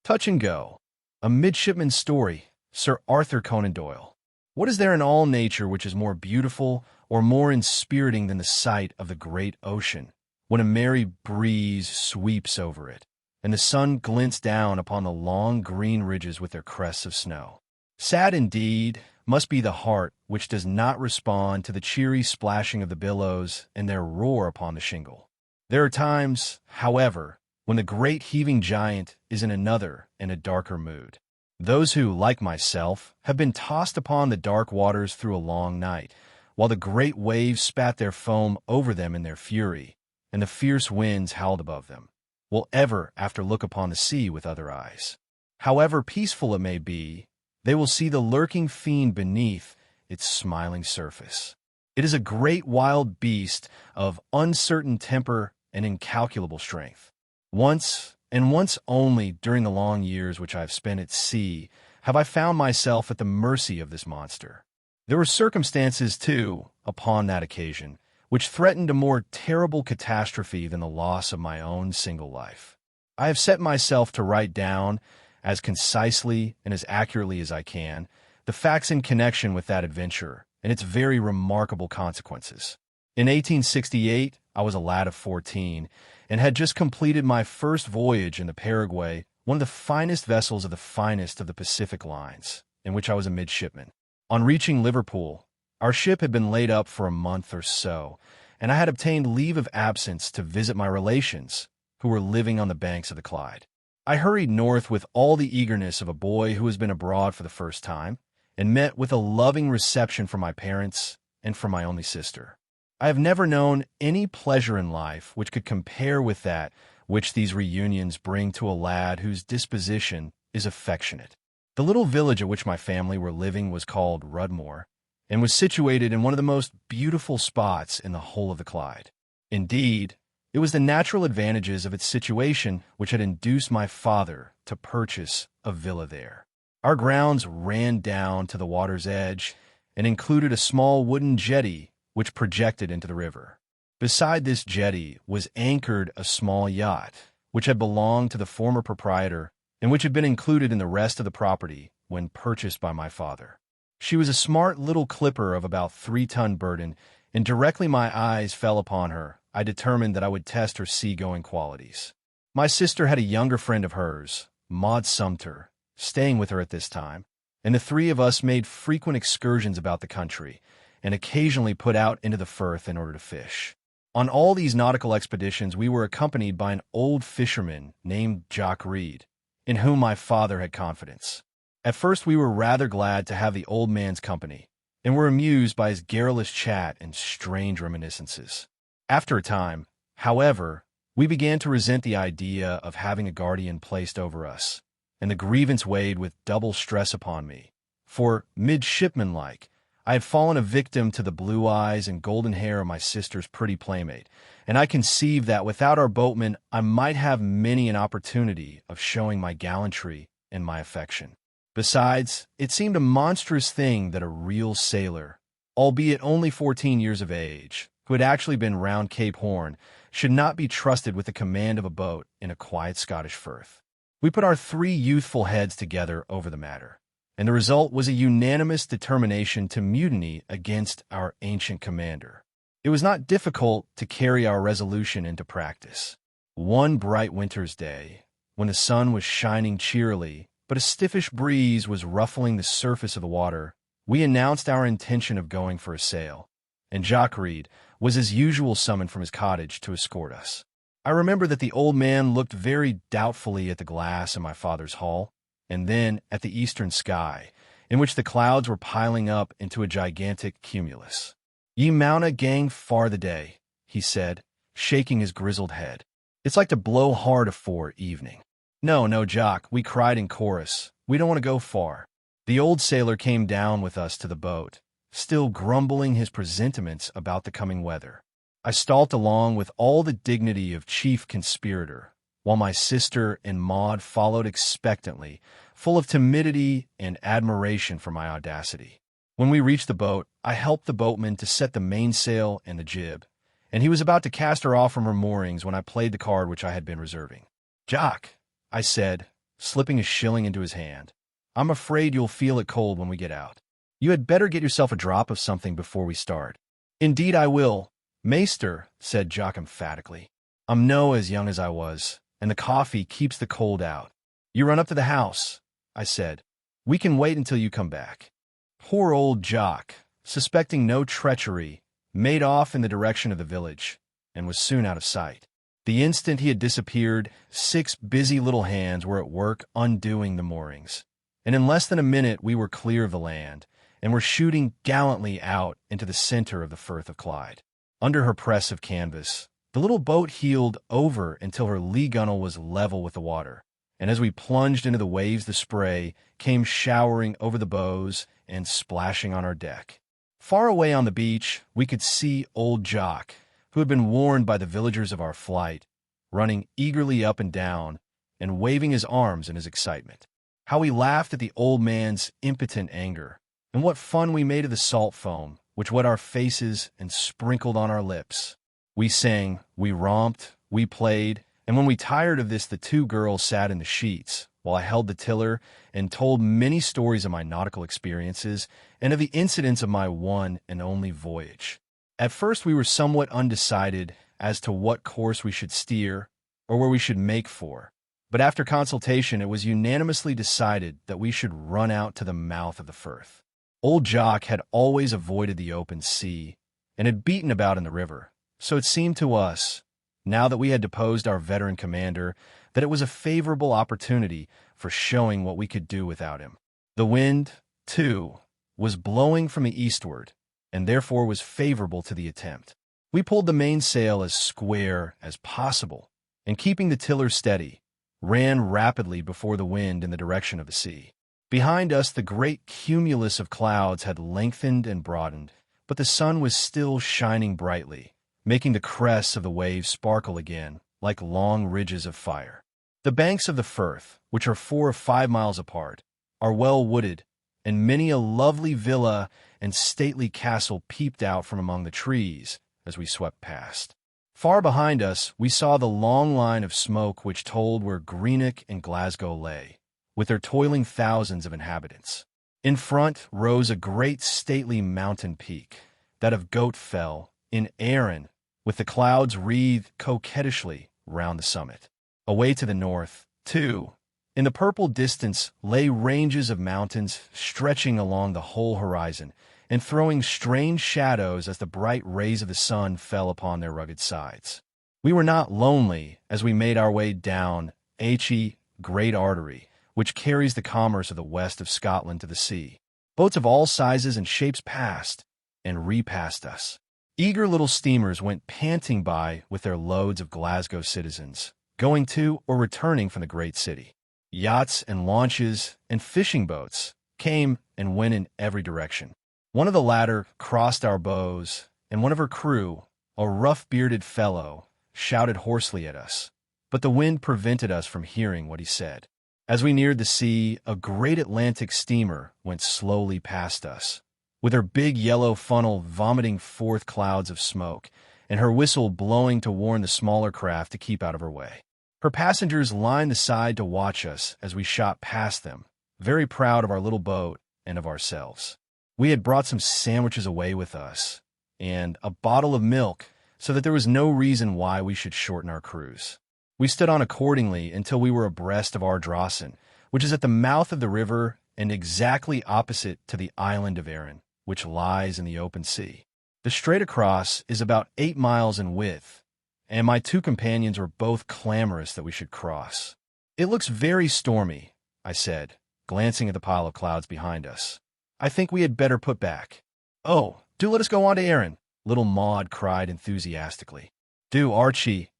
Touch and Go, A Midshipman's Story, Sir Arthur Conan Doyle. What is there in all nature which is more beautiful or more inspiriting than the sight of the great ocean, when a merry breeze sweeps over it, and the sun glints down upon the long green ridges with their crests of snow? Sad indeed must be the heart which does not respond to the cheery splashing of the billows and their roar upon the shingle. There are times, however, when the great heaving giant is in another and a darker mood. Those who, like myself, have been tossed upon the dark waters through a long night, while the great waves spat their foam over them in their fury, and the fierce winds howled above them, will ever after look upon the sea with other eyes. However peaceful it may be, they will see the lurking fiend beneath its smiling surface. It is a great wild beast of uncertain temper and incalculable strength. Once, and once only during the long years which I have spent at sea, have I found myself at the mercy of this monster. There were circumstances, too, upon that occasion, which threatened a more terrible catastrophe than the loss of my own single life. I have set myself to write down, as concisely and as accurately as I can, the facts in connection with that adventure and its very remarkable consequences. In 1868, I was a lad of 14, and had just completed my first voyage in the Paraguay, one of the finest vessels of the finest of the Pacific lines, in which I was a midshipman. On reaching Liverpool, our ship had been laid up for a month or so, and I had obtained leave of absence to visit my relations, who were living on the banks of the Clyde. I hurried north with all the eagerness of a boy who has been abroad for the first time, and met with a loving reception from my parents and from my only sister. I have never known any pleasure in life which could compare with that which these reunions bring to a lad whose disposition is affectionate. The little village at which my family were living was called Rudmore, and was situated in one of the most beautiful spots in the whole of the Clyde. Indeed, it was the natural advantages of its situation which had induced my father to purchase a villa there. Our grounds ran down to the water's edge, and included a small wooden jetty which projected into the river. Beside this jetty was anchored a small yacht, which had belonged to the former proprietor, and which had been included in the rest of the property when purchased by my father. She was a smart little clipper of about 3-ton burden, and directly my eyes fell upon her, I determined that I would test her sea-going qualities. My sister had a younger friend of hers, Maud Sumter, staying with her at this time, and the three of us made frequent excursions about the country, and occasionally put out into the Firth in order to fish. On all these nautical expeditions we were accompanied by an old fisherman named Jock Reed, in whom my father had confidence. At first we were rather glad to have the old man's company, and were amused by his garrulous chat and strange reminiscences. After a time, however, we began to resent the idea of having a guardian placed over us, and the grievance weighed with double stress upon me, for, midshipman-like, I had fallen a victim to the blue eyes and golden hair of my sister's pretty playmate, and I conceived that without our boatman I might have many an opportunity of showing my gallantry and my affection. Besides, it seemed a monstrous thing that a real sailor, albeit only 14 years of age, who had actually been round Cape Horn, should not be trusted with the command of a boat in a quiet Scottish firth. We put our 3 youthful heads together over the matter, and the result was a unanimous determination to mutiny against our ancient commander. It was not difficult to carry our resolution into practice. One bright winter's day, when the sun was shining cheerily, but a stiffish breeze was ruffling the surface of the water, we announced our intention of going for a sail, and Jock Reed was as usual summoned from his cottage to escort us. I remember that the old man looked very doubtfully at the glass in my father's hall, and then at the eastern sky, in which the clouds were piling up into a gigantic cumulus. "Ye mauna gang far the day," he said, shaking his grizzled head. "It's like to blow hard afore evening." "No, no, Jock," we cried in chorus. "We don't want to go far." The old sailor came down with us to the boat, still grumbling his presentiments about the coming weather. I stalked along with all the dignity of chief conspirator, while my sister and Maud followed expectantly, full of timidity and admiration for my audacity. When we reached the boat, I helped the boatman to set the mainsail and the jib, and he was about to cast her off from her moorings when I played the card which I had been reserving. "Jock," I said, slipping a shilling into his hand. "I'm afraid you'll feel it cold when we get out. You had better get yourself a drop of something before we start." "Indeed I will, maester," said Jock emphatically. "I'm no as young as I was, and the coffee keeps the cold out." "You run up to the house," I said. "We can wait until you come back." Poor old Jock, suspecting no treachery, made off in the direction of the village, and was soon out of sight. The instant he had disappeared, 6 busy little hands were at work undoing the moorings, and in less than a minute we were clear of the land, and were shooting gallantly out into the center of the Firth of Clyde. Under her press of canvas, the little boat heeled over until her lee gunwale was level with the water, and as we plunged into the waves, the spray came showering over the bows and splashing on our deck. Far away on the beach, we could see old Jock, who had been warned by the villagers of our flight, running eagerly up and down and waving his arms in his excitement. How we laughed at the old man's impotent anger, and what fun we made of the salt foam, which wet our faces and sprinkled on our lips. We sang, we romped, we played, and when we tired of this, the 2 girls sat in the sheets, while I held the tiller and told many stories of my nautical experiences and of the incidents of my one and only voyage. At first we were somewhat undecided as to what course we should steer or where we should make for, but after consultation it was unanimously decided that we should run out to the mouth of the Firth. Old Jock had always avoided the open sea and had beaten about in the river, so it seemed to us, now that we had deposed our veteran commander, that it was a favorable opportunity for showing what we could do without him. The wind, too, was blowing from the eastward, and therefore was favorable to the attempt. We pulled the mainsail as square as possible, and keeping the tiller steady, ran rapidly before the wind in the direction of the sea. Behind us the great cumulus of clouds had lengthened and broadened, but the sun was still shining brightly, making the crests of the waves sparkle again, like long ridges of fire. The banks of the Firth, which are 4 or 5 miles apart, are well wooded, and many a lovely villa and stately castle peeped out from among the trees as we swept past. Far behind us we saw the long line of smoke which told where Greenock and Glasgow lay, with their toiling thousands of inhabitants. In front rose a great stately mountain peak, that of Goat Fell, in Erin, with the clouds wreathed coquettishly round the summit. Away to the north, too, in the purple distance lay ranges of mountains stretching along the whole horizon and throwing strange shadows as the bright rays of the sun fell upon their rugged sides. We were not lonely as we made our way down Archie, great artery, which carries the commerce of the west of Scotland to the sea. Boats of all sizes and shapes passed and repassed us. Eager little steamers went panting by with their loads of Glasgow citizens, going to or returning from the great city. Yachts and launches and fishing boats came and went in every direction. One of the latter crossed our bows, and one of her crew, a rough-bearded fellow, shouted hoarsely at us, but the wind prevented us from hearing what he said. As we neared the sea, a great Atlantic steamer went slowly past us, with her big yellow funnel vomiting forth clouds of smoke, and her whistle blowing to warn the smaller craft to keep out of her way. Her passengers lined the side to watch us as we shot past them, very proud of our little boat and of ourselves. We had brought some sandwiches away with us, and a bottle of milk, so that there was no reason why we should shorten our cruise. We stood on accordingly until we were abreast of Ardrossan, which is at the mouth of the river and exactly opposite to the island of Erin, which lies in the open sea. The strait across is about 8 miles in width, and my 2 companions were both clamorous that we should cross. "It looks very stormy," I said, glancing at the pile of clouds behind us. "I think we had better put back." "Oh, do let us go on to Erin," little Maud cried enthusiastically. "Do, Archie,"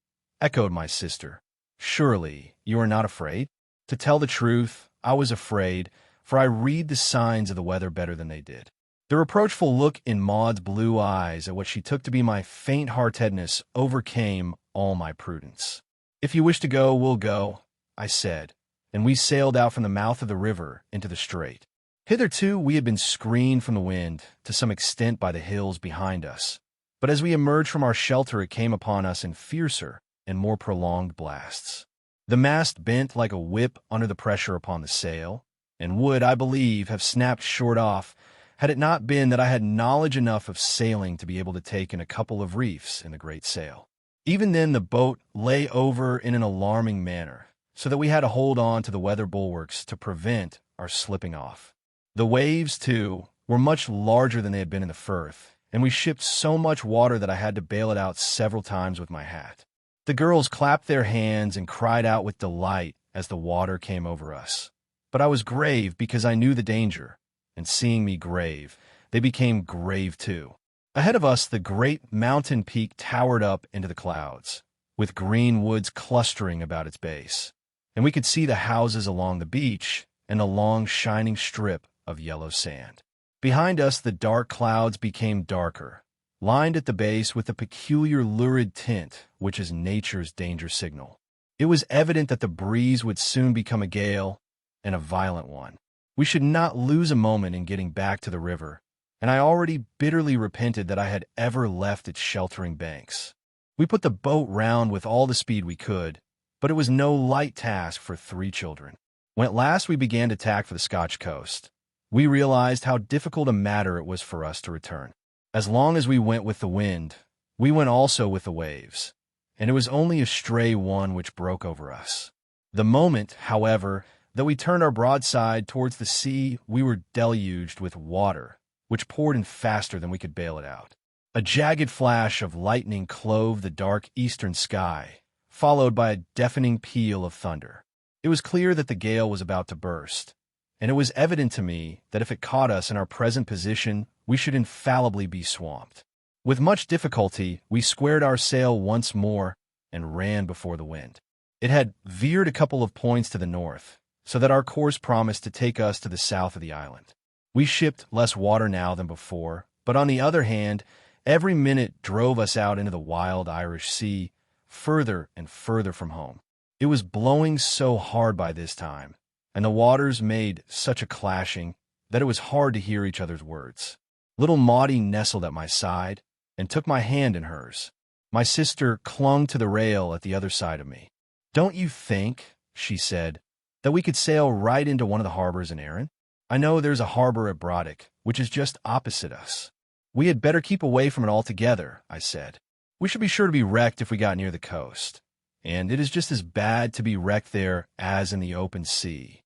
echoed my sister. "Surely you are not afraid?" To tell the truth, I was afraid, for I read the signs of the weather better than they did. The reproachful look in Maud's blue eyes at what she took to be my faint-heartedness overcame all my prudence. "If you wish to go, we'll go," I said, and we sailed out from the mouth of the river into the strait. Hitherto we had been screened from the wind to some extent by the hills behind us, but as we emerged from our shelter it came upon us in fiercer and more prolonged blasts. The mast bent like a whip under the pressure upon the sail, and would, I believe, have snapped short off had it not been that I had knowledge enough of sailing to be able to take in a couple of reefs in the great sail. Even then the boat lay over in an alarming manner, so that we had to hold on to the weather bulwarks to prevent our slipping off. The waves, too, were much larger than they had been in the Firth, and we shipped so much water that I had to bail it out several times with my hat. The girls clapped their hands and cried out with delight as the water came over us. But I was grave because I knew the danger, and seeing me grave, they became grave too. Ahead of us the great mountain peak towered up into the clouds, with green woods clustering about its base, and we could see the houses along the beach and a long shining strip of yellow sand. Behind us the dark clouds became darker, lined at the base with a peculiar lurid tint which is nature's danger signal. It was evident that the breeze would soon become a gale, and a violent one. We should not lose a moment in getting back to the river, and I already bitterly repented that I had ever left its sheltering banks. We put the boat round with all the speed we could, but it was no light task for 3 children. When at last we began to tack for the Scotch coast, we realized how difficult a matter it was for us to return. As long as we went with the wind, we went also with the waves, and it was only a stray one which broke over us. The moment, however, that we turned our broadside towards the sea, we were deluged with water, which poured in faster than we could bail it out. A jagged flash of lightning clove the dark eastern sky, followed by a deafening peal of thunder. It was clear that the gale was about to burst, and it was evident to me that if it caught us in our present position, we should infallibly be swamped. With much difficulty, we squared our sail once more and ran before the wind. It had veered a couple of points to the north, so that our course promised to take us to the south of the island. We shipped less water now than before, but on the other hand, every minute drove us out into the wild Irish Sea, further and further from home. It was blowing so hard by this time, and the waters made such a clashing that it was hard to hear each other's words. Little Maudie nestled at my side and took my hand in hers. My sister clung to the rail at the other side of me. "Don't you think," she said, "that we could sail right into one of the harbors in Erin? I know there's a harbor at Brodick, which is just opposite us." "We had better keep away from it altogether," I said. "We should be sure to be wrecked if we got near the coast, and it is just as bad to be wrecked there as in the open sea."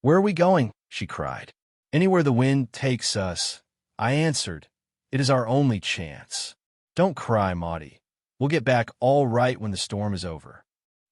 "Where are we going?" she cried. "Anywhere the wind takes us," I answered. "It is our only chance. Don't cry, Maudie. We'll get back all right when the storm is over."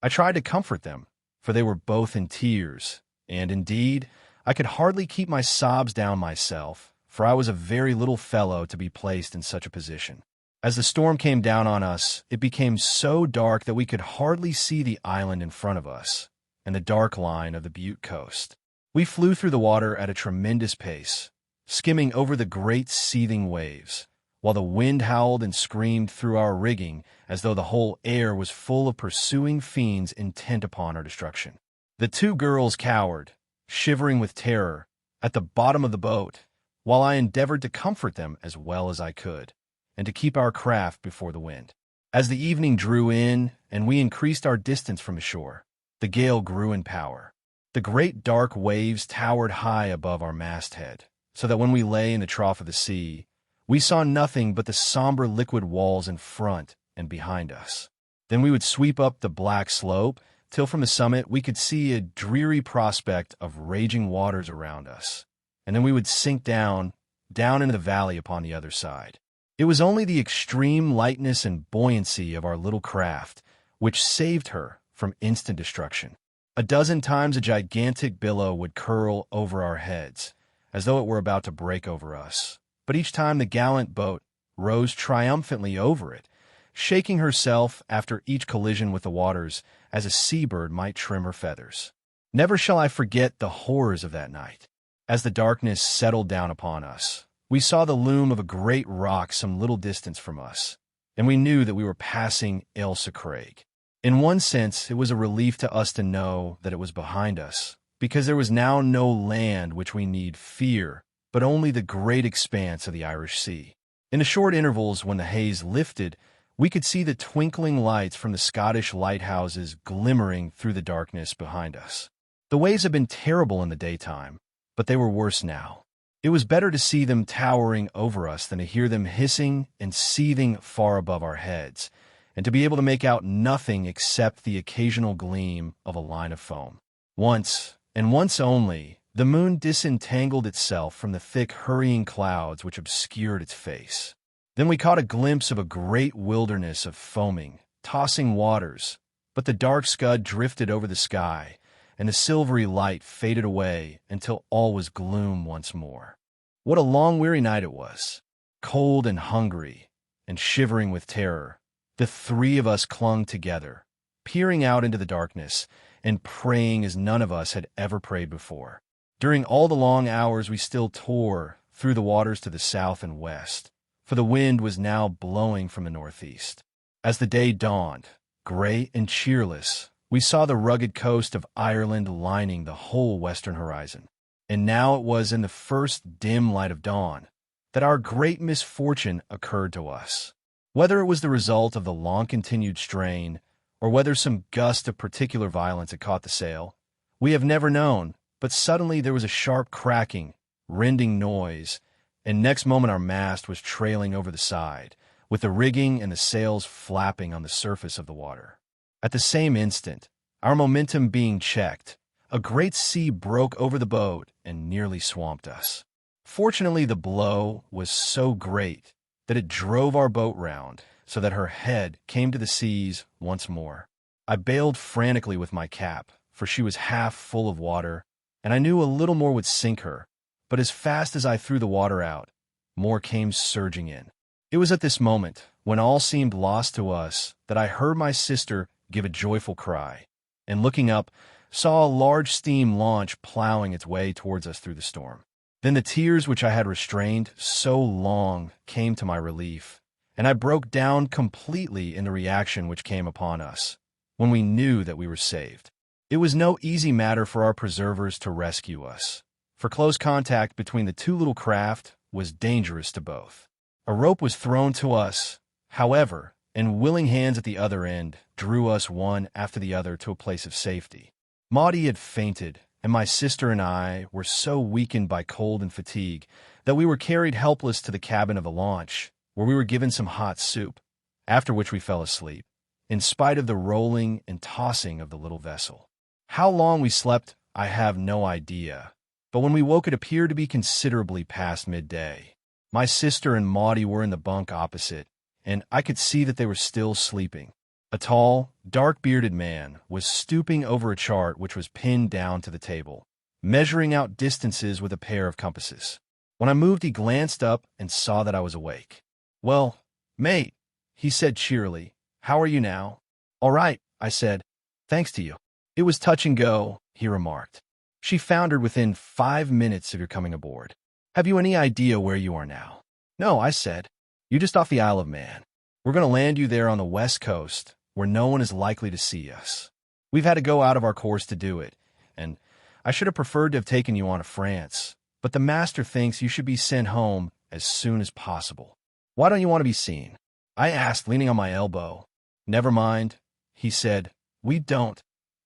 I tried to comfort them, for they were both in tears, and indeed, I could hardly keep my sobs down myself, for I was a very little fellow to be placed in such a position. As the storm came down on us, it became so dark that we could hardly see the island in front of us, and the dark line of the Butte coast. We flew through the water at a tremendous pace, skimming over the great seething waves, while the wind howled and screamed through our rigging as though the whole air was full of pursuing fiends intent upon our destruction. The 2 girls cowered, shivering with terror, at the bottom of the boat, while I endeavored to comfort them as well as I could, and to keep our craft before the wind. As the evening drew in and we increased our distance from the shore, the gale grew in power. The great dark waves towered high above our masthead, so that when we lay in the trough of the sea, we saw nothing but the somber liquid walls in front and behind us. Then we would sweep up the black slope, till from the summit we could see a dreary prospect of raging waters around us, and then we would sink down into the valley upon the other side. It was only the extreme lightness and buoyancy of our little craft which saved her from instant destruction. A dozen times a gigantic billow would curl over our heads, as though it were about to break over us, but each time the gallant boat rose triumphantly over it, shaking herself after each collision with the waters as a seabird might trim her feathers. Never shall I forget the horrors of that night. As the darkness settled down upon us, we saw the loom of a great rock some little distance from us, and we knew that we were passing Ailsa Craig. In one sense, it was a relief to us to know that it was behind us, because there was now no land which we need fear, but only the great expanse of the Irish Sea. In the short intervals when the haze lifted, We could see the twinkling lights from the Scottish lighthouses glimmering through the darkness behind us. The waves had been terrible in the daytime, but they were worse now. It was better to see them towering over us than to hear them hissing and seething far above our heads, and to be able to make out nothing except the occasional gleam of a line of foam. Once, and once only, the moon disentangled itself from the thick, hurrying clouds which obscured its face. Then we caught a glimpse of a great wilderness of foaming, tossing waters, but the dark scud drifted over the sky, and the silvery light faded away until all was gloom once more. What a long, weary night it was. Cold and hungry, and shivering with terror, the three of us clung together, peering out into the darkness and praying as none of us had ever prayed before. During all the long hours we still tore through the waters to the south and west, for the wind was now blowing from the northeast. As the day dawned, gray and cheerless, we saw the rugged coast of Ireland lining the whole western horizon. And now it was in the first dim light of dawn that our great misfortune occurred to us. Whether it was the result of the long-continued strain, or whether some gust of particular violence had caught the sail, we have never known, but suddenly there was a sharp cracking, rending noise, and next moment our mast was trailing over the side, with the rigging and the sails flapping on the surface of the water. At the same instant, our momentum being checked, a great sea broke over the boat and nearly swamped us. Fortunately, the blow was so great that it drove our boat round so that her head came to the seas once more. I bailed frantically with my cap, for she was half full of water, and I knew a little more would sink her, but as fast as I threw the water out, more came surging in. It was at this moment, when all seemed lost to us, that I heard my sister give a joyful cry, and looking up, saw a large steam launch plowing its way towards us through the storm. Then the tears which I had restrained so long came to my relief, and I broke down completely in the reaction which came upon us, when we knew that we were saved. It was no easy matter for our preservers to rescue us, for close contact between the two little craft was dangerous to both. A rope was thrown to us, however, and willing hands at the other end drew us one after the other to a place of safety. Maudie had fainted, and my sister and I were so weakened by cold and fatigue that we were carried helpless to the cabin of the launch, where we were given some hot soup, after which we fell asleep, in spite of the rolling and tossing of the little vessel. How long we slept, I have no idea, but when we woke it appeared to be considerably past midday. My sister and Maudie were in the bunk opposite, and I could see that they were still sleeping. A tall, dark-bearded man was stooping over a chart which was pinned down to the table, measuring out distances with a pair of compasses. When I moved, he glanced up and saw that I was awake. "Well, mate," he said cheerily, "how are you now?" "All right," I said, "thanks to you." "It was touch and go," he remarked. "She foundered within 5 minutes of your coming aboard. Have you any idea where you are now?" "No," I said. "You're just off the Isle of Man. We're going to land you there on the west coast, where no one is likely to see us. We've had to go out of our course to do it, and I should have preferred to have taken you on to France, but the master thinks you should be sent home as soon as possible." "Why don't you want to be seen?" I asked, leaning on my elbow. "Never mind," he said. "We don't,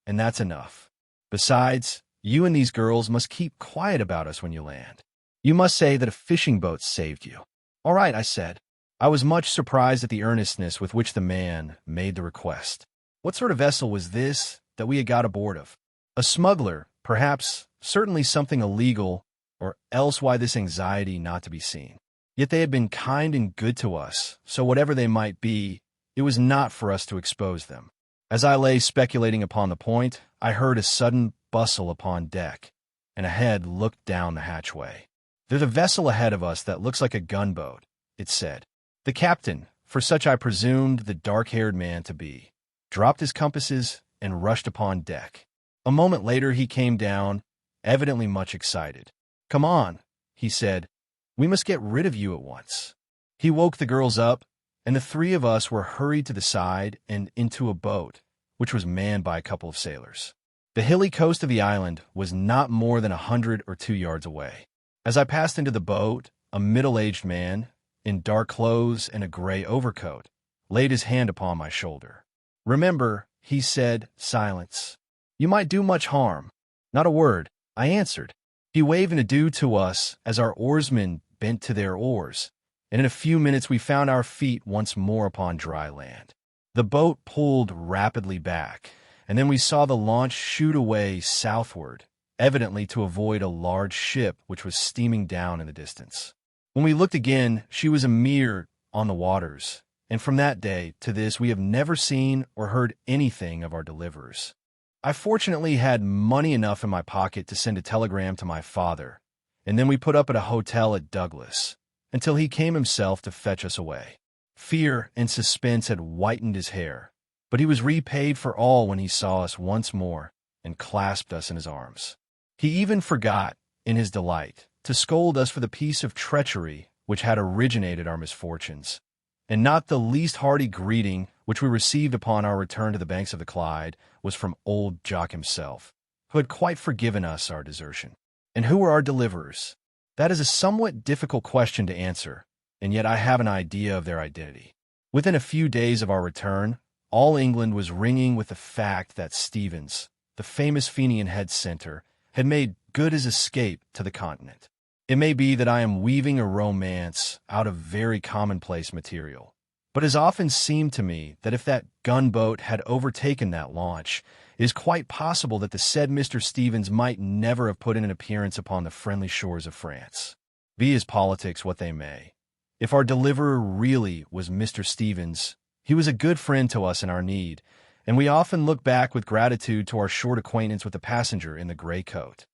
and that's enough. Besides, you and these girls must keep quiet about us when you land. You must say that a fishing boat saved you." "All right," I said. I was much surprised at the earnestness with which the man made the request. What sort of vessel was this that we had got aboard of? A smuggler, perhaps, certainly something illegal, or else why this anxiety not to be seen? Yet they had been kind and good to us, so whatever they might be, it was not for us to expose them. As I lay speculating upon the point, I heard a sudden bustle upon deck, and a head looked down the hatchway. "There's a vessel ahead of us that looks like a gunboat," it said. The captain, for such I presumed the dark-haired man to be, dropped his compasses and rushed upon deck. A moment later he came down, evidently much excited. "Come on," he said. "We must get rid of you at once." He woke the girls up, and the three of us were hurried to the side and into a boat, which was manned by a couple of sailors. The hilly coast of the island was not more than 100 or 2 yards away. As I passed into the boat, a middle-aged man, in dark clothes and a gray overcoat, laid his hand upon my shoulder. "Remember," he said, "silence. You might do much harm." "Not a word," I answered. He waved an adieu to us as our oarsmen bent to their oars, and in a few minutes we found our feet once more upon dry land. The boat pulled rapidly back, and then we saw the launch shoot away southward, evidently to avoid a large ship which was steaming down in the distance. When we looked again, she was a mere on the waters, and from that day to this we have never seen or heard anything of our deliverers. I fortunately had money enough in my pocket to send a telegram to my father, and then we put up at a hotel at Douglas, until he came himself to fetch us away. Fear and suspense had whitened his hair, but he was repaid for all when he saw us once more and clasped us in his arms. He even forgot, in his delight, to scold us for the piece of treachery which had originated our misfortunes, and not the least hearty greeting which we received upon our return to the banks of the Clyde was from old Jock himself, who had quite forgiven us our desertion. And who were our deliverers? That is a somewhat difficult question to answer, and yet I have an idea of their identity. Within a few days of our return, all England was ringing with the fact that Stevens, the famous Fenian head center, had made good his escape to the continent. It may be that I am weaving a romance out of very commonplace material, but it has often seemed to me that if that gunboat had overtaken that launch, it is quite possible that the said Mr. Stevens might never have put in an appearance upon the friendly shores of France. Be his politics what they may, if our deliverer really was Mr. Stevens, he was a good friend to us in our need, and we often look back with gratitude to our short acquaintance with the passenger in the gray coat.